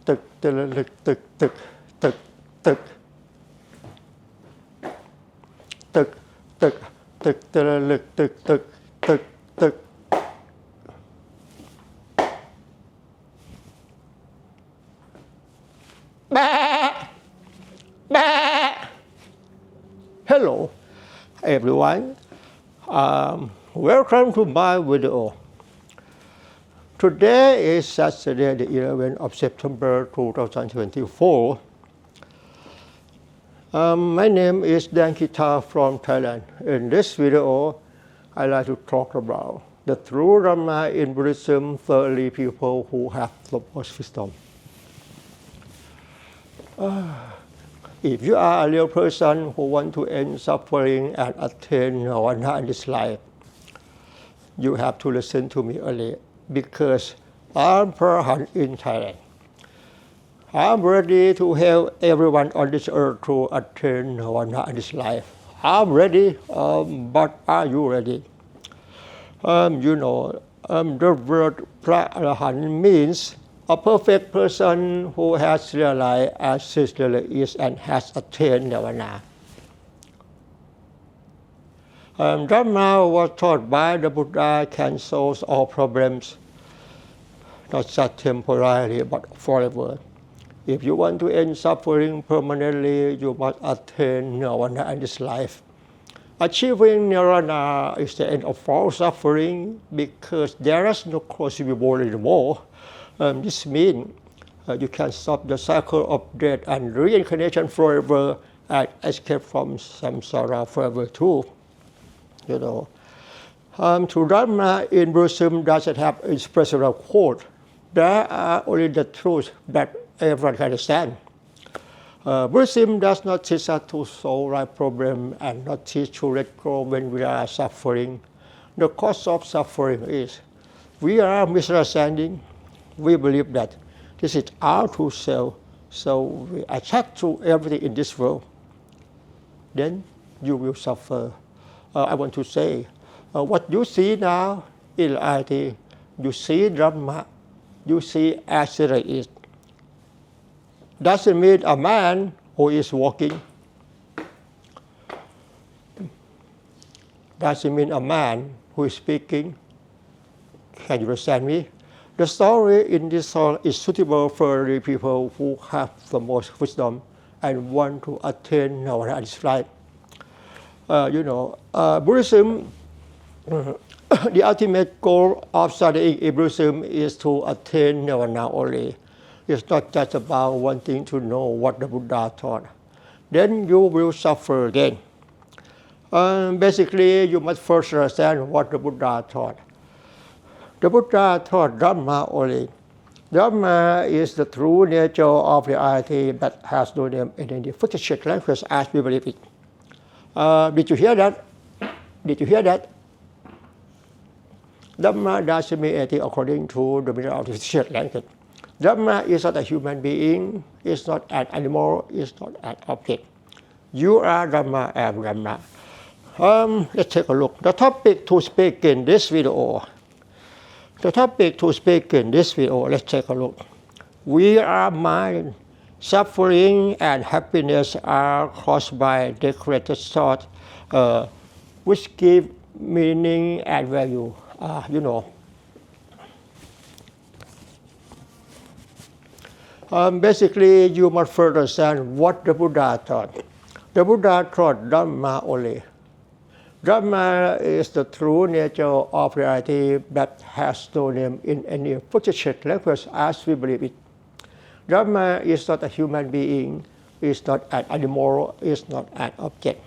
ตึกตึกตึกตึกตึกตึกตึกตึกตึกตึกตึกตึกตึกตึกแบะแบะ Hello everyone, welcome to my video. Today is Saturday, the 11th of September 2024. My name is Dan Kita from Thailand. In this video, I'd like to talk about the true Dharma in Buddhism for only people who have the most wisdom. If you are a real person who wants to end suffering and attain Nirvana in this life, you have to listen to me early because I'm Prahan in Thailand. I'm ready to help everyone on this earth to attain Nirvana in this life. I'm ready, but are you ready? The word Prahan means a perfect person who has realized as he really is and has attained Nirvana. Dharma was taught by the Buddha can solve all problems, not just temporarily but forever. If you want to end suffering permanently, you must attain Nirvana in this life. Achieving Nirvana is the end of all suffering because there is no cause to be born anymore. This means you can stop the cycle of death and reincarnation forever and escape from samsara forever too. To Dharma in Buddhism doesn't have a special quote. There are only the truth that everyone can understand. Buddhism does not teach us to solve life problems and not teach to let go when we are suffering. The cause of suffering is we are misunderstanding. We believe that this is our true self, so we attach to everything in this world. Then you will suffer. I want to say, what you see now in reality, you see Dharma, you see as it is. Doesn't mean a man who is walking. Doesn't mean a man who is speaking. Can you understand me? The story in this song is suitable for the people who have the most wisdom and want to attain Nirvana in this life. Buddhism, the ultimate goal of studying in Buddhism is to attain Nirvana only. It's not just about wanting to know what the Buddha taught. Then you will suffer again. Basically, you must first understand what the Buddha taught. The Buddha taught Dharma only. Dharma is the true nature of reality that has no name in any fictional language as we believe it. Did you hear that? Did you hear that? Dharma doesn't mean anything according to the meaning of the fictional language. Dharma is not a human being, it's not an animal, it's not an object. You are Dharma, I am Dharma. Let's take a look. The topic to speak in this video. Let's take a look. We are mind. Suffering and happiness are caused by decorated thoughts, which give meaning and value. Basically, you must first understand what the Buddha taught. The Buddha taught Dharma only. Dharma is the true nature of reality that has no name in any fictional language as we believe it. Dharma is not a human being, is not an animal, is not an object.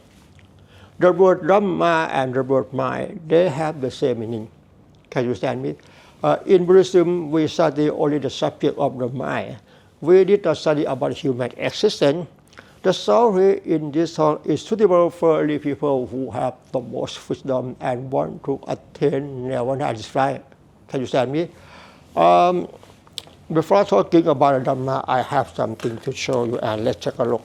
The word Dhamma and the word mind, they have the same meaning. Can you understand me? In Buddhism, we study only the subject of the mind. We did not study about human existence. The story in this song is suitable for only people who have the most wisdom and want to attain Nirvana in this life. Can you understand me? Before talking about Dhamma, I have something to show you, and let's take a look.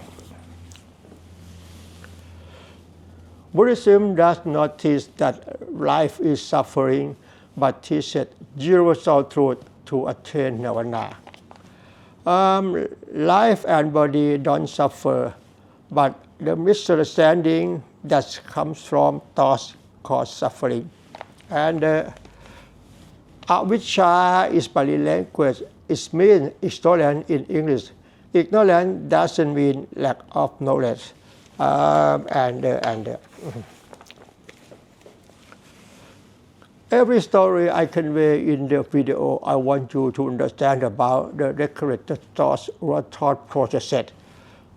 Buddhism does not teach that life is suffering, but teaches universal truth to attain Nirvana. Life and body don't suffer, but the misunderstanding that comes from thoughts cause suffering. And avijja is Pali language. It means ignorance in English. Ignorance doesn't mean lack of knowledge. Every story I convey in the video, I want you to understand about the decorated thoughts or thought process.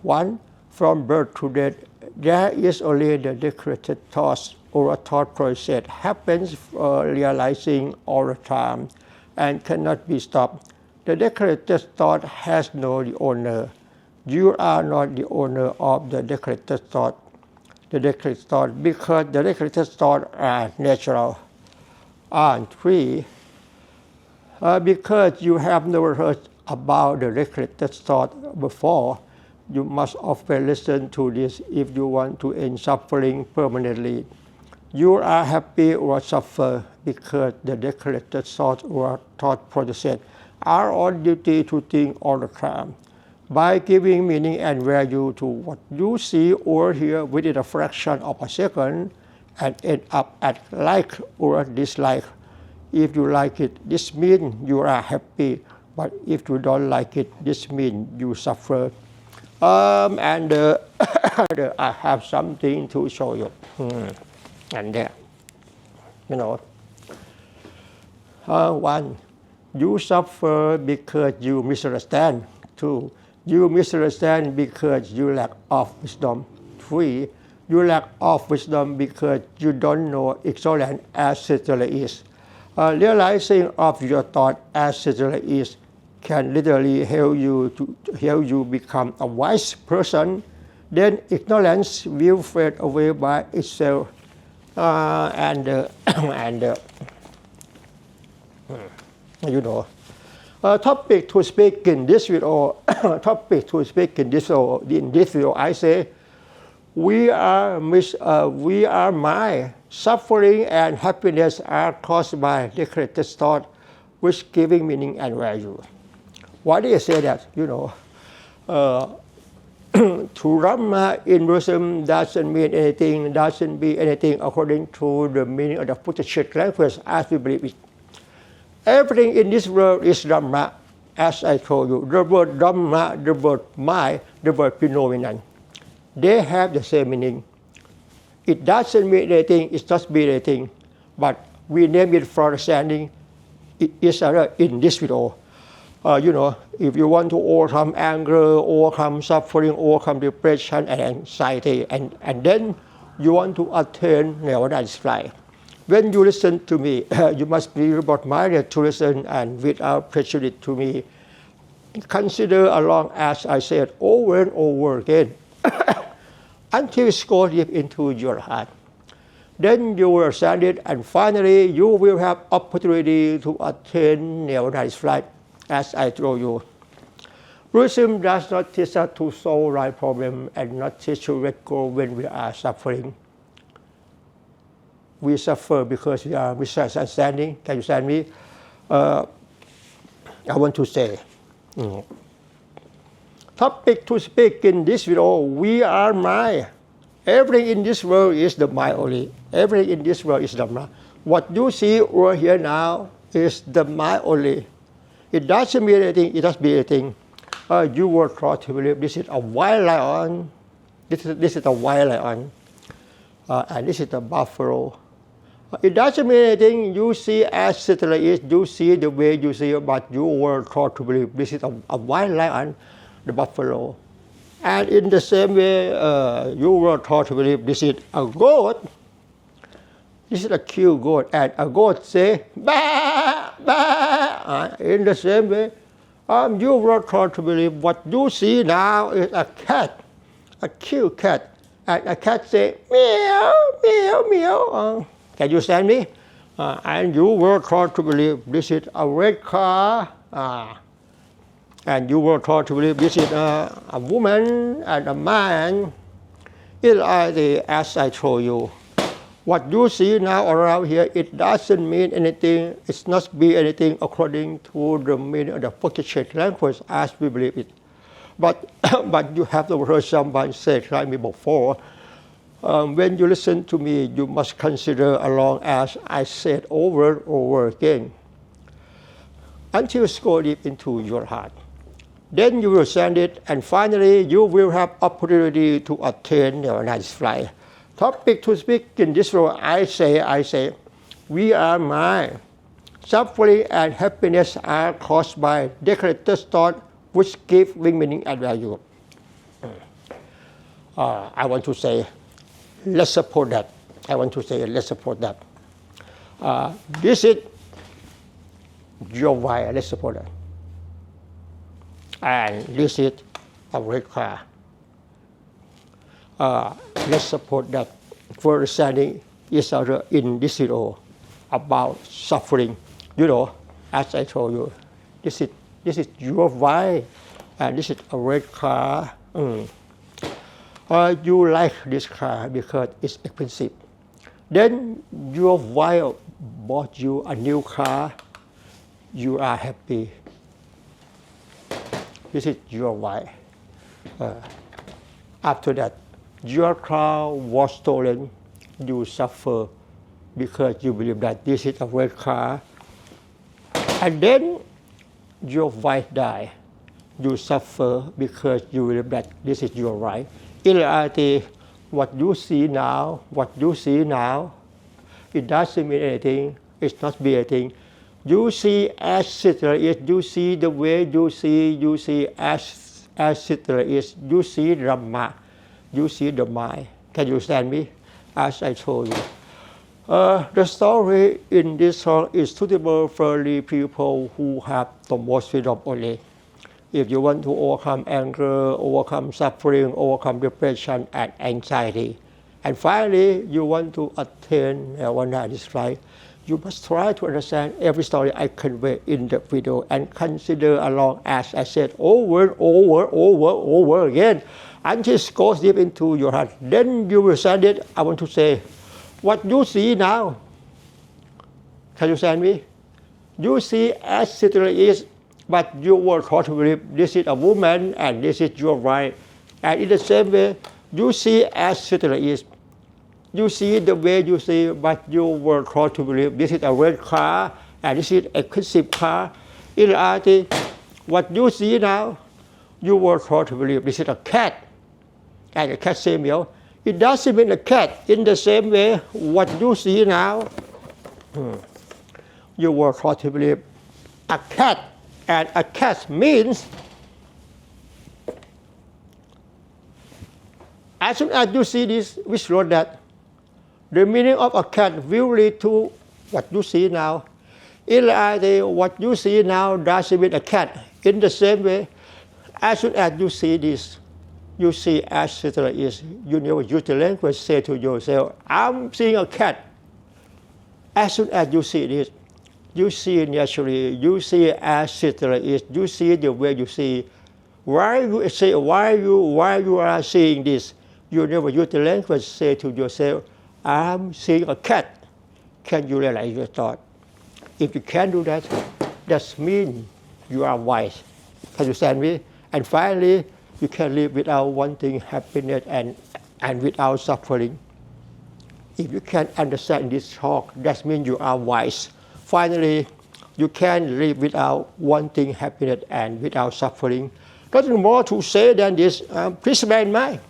One, from birth to death, there is only the decorated thoughts or thought process happens realizing all the time and cannot be stopped. The decorated thought has no owner. You are not the owner of the decorated thought. The decorated thought, because the decorated thoughts are natural. And three, because you have never heard about the decorated thought before, you must often listen to this if you want to end suffering permanently. You are happy or suffer because the decorated thought or thought process are on duty to think all the time. By giving meaning and value to what you see or hear within a fraction of a second, and end up at like or dislike. If you like it, this means you are happy, but if you don't like it, this means you suffer. I have something to show you. And there, one, you suffer because you misunderstand. Two, you misunderstand because you lack of wisdom. Three, you lack of wisdom because you don't know ignorance as it really is. Realizing of your thought as it really is can literally help you become a wise person. Then ignorance will fade away by itself. Topic to speak in this video. I say, we are mind. Suffering and happiness are caused by decorated thought, which giving meaning and value. Why do you say that? Dharma in Buddhism doesn't mean anything, doesn't be anything according to the meaning of the Buddhist language as we believe it. Everything in this world is Dharma, as I told you. The word Dharma, the word mind, the word phenomenon, they have the same meaning. It doesn't mean anything, it doesn't mean anything, but we name it for understanding each other in this video. If you want to overcome anger, overcome suffering, overcome depression and anxiety, and then you want to attain Nirvana life. When you listen to me, you must be about-minded to listen and without prejudice to me. Consider along as I said over and over again until it goes deep into your heart. Then you will understand it, and finally you will have opportunity to attain Nirvana life, as I told you. Buddhism does not teach us to solve life problems and not teach to let go when we are suffering. We suffer because we are misunderstanding. Can you understand me? I want to say. Topic to speak in this video, we are mind. Everything in this world is the mind only. Everything in this world is Dhamma. What you see or hear now is the mind only. It doesn't mean anything, it doesn't mean anything. You were taught to believe this is a wild lion, this is a wild lion, and this is a buffalo. It doesn't mean anything, you see as it is, you see the way you see it, but you were taught to believe this is a wild lion, the buffalo. And in the same way, you were taught to believe this is a goat, this is a cute goat, and a goat say, bah, bah. In the same way, you were taught to believe what you see now is a cat, a cute cat, and a cat say, meow, meow, meow. Can you understand me? And you were taught to believe this is a red car, and you were taught to believe this is a woman and a man. It's like as I told you. What you see now around here, it doesn't mean anything. It's not be anything according to the meaning of the Portuguese language as we believe it. But you have to heard someone say like me before. When you listen to me, you must consider along as I said over and over again, until it goes deep into your heart. Then you will send it, and finally you will have opportunity to attain your nice flight. Topic to speak in this role, I say, we are mind. Suffering and happiness are caused by decorated thought which give meaning and value. I want to say, let's support that. This is your why, let's support that. And this is a red car. Let's support that for understanding each other in this video about suffering. You know, as I told you, this is your why, and this is a red car. You like this car because it's expensive. Then your wife bought you a new car. You are happy. This is your why. After that, your car was stolen. You suffer because you believe that this is a red car. And then your wife died. You suffer because you believe that this is your right. In reality, what you see now, it doesn't mean anything. It's not be anything. You see as it is. You see the way you see as it is. You see Dhamma. You see the mind. Can you understand me? As I told you. The story in this song is suitable for the people who have the most freedom only. If you want to overcome anger, overcome suffering, overcome depression and anxiety, and finally you want to attain Nirvana in this life, you must try to understand every story I convey in the video and consider along as I said over again until it goes deep into your heart. Then you will understand it. I want to say, what you see now, can you understand me? You see as it is, but you were taught to believe this is a woman and this is your right. And in the same way, you see as it is. You see the way you see, but you were taught to believe this is a red car and this is an expensive car. In reality, what you see now, you were taught to believe this is a cat and a cat same meal. It doesn't mean a cat. In the same way, what you see now, you were taught to believe a cat, and a cat means as soon as you see this, which wrote that the meaning of a cat will lead to what you see now. In reality, what you see now doesn't mean a cat. In the same way, as soon as you see this, you see as it is. You never use the language, say to yourself, I'm seeing a cat. As soon as you see this, you see naturally, you see as it is, you see the way you see. Why you are seeing this? You never use the language, say to yourself, I'm seeing a cat. Can you realize your thought? If you can't do that, that means you are wise. Can you understand me? And finally, you can live without wanting happiness and without suffering. If you can understand this talk, that means you are wise. Finally, you can live without wanting happiness and without suffering. Nothing more to say than this. Please bear in mind.